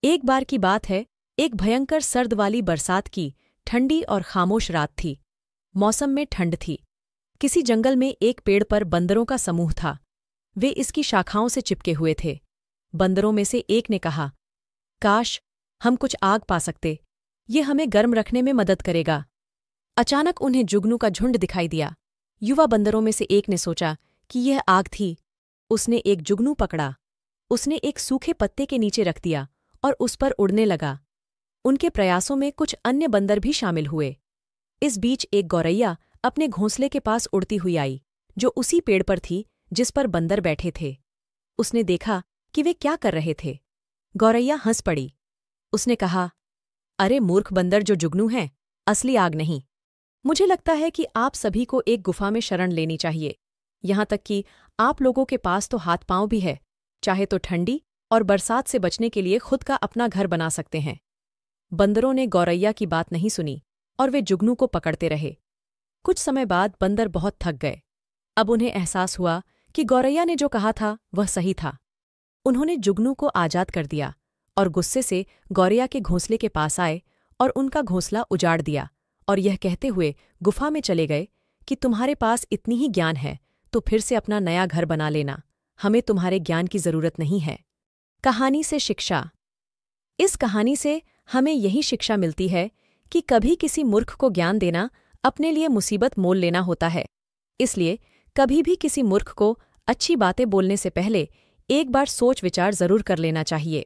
एक बार की बात है, एक भयंकर सर्द वाली बरसात की ठंडी और खामोश रात थी। मौसम में ठंड थी। किसी जंगल में एक पेड़ पर बंदरों का समूह था। वे इसकी शाखाओं से चिपके हुए थे। बंदरों में से एक ने कहा, काश हम कुछ आग पा सकते, ये हमें गर्म रखने में मदद करेगा। अचानक उन्हें जुगनू का झुंड दिखाई दिया। युवा बंदरों में से एक ने सोचा कि यह आग थी। उसने एक जुगनू पकड़ा। उसने एक सूखे पत्ते के नीचे रख दिया और उस पर उड़ने लगा। उनके प्रयासों में कुछ अन्य बंदर भी शामिल हुए। इस बीच एक गौरैया अपने घोंसले के पास उड़ती हुई आई, जो उसी पेड़ पर थी जिस पर बंदर बैठे थे। उसने देखा कि वे क्या कर रहे थे। गौरैया हंस पड़ी। उसने कहा, अरे मूर्ख बंदर जो जुगनू हैं, असली आग नहीं। मुझे लगता है कि आप सभी को एक गुफा में शरण लेनी चाहिए। यहाँ तक कि आप लोगों के पास तो हाथ पांव भी है, चाहे तो ठंडी और बरसात से बचने के लिए खुद का अपना घर बना सकते हैं। बंदरों ने गौरैया की बात नहीं सुनी और वे जुगनू को पकड़ते रहे। कुछ समय बाद बंदर बहुत थक गए। अब उन्हें एहसास हुआ कि गौरैया ने जो कहा था वह सही था। उन्होंने जुगनू को आजाद कर दिया और गुस्से से गौरैया के घोंसले के पास आए और उनका घोंसला उजाड़ दिया और यह कहते हुए गुफा में चले गए कि तुम्हारे पास इतनी ही ज्ञान है तो फिर से अपना नया घर बना लेना, हमें तुम्हारे ज्ञान की जरूरत नहीं है। कहानी से शिक्षा। इस कहानी से हमें यही शिक्षा मिलती है कि कभी किसी मूर्ख को ज्ञान देना अपने लिए मुसीबत मोल लेना होता है। इसलिए कभी भी किसी मूर्ख को अच्छी बातें बोलने से पहले एक बार सोच विचार जरूर कर लेना चाहिए।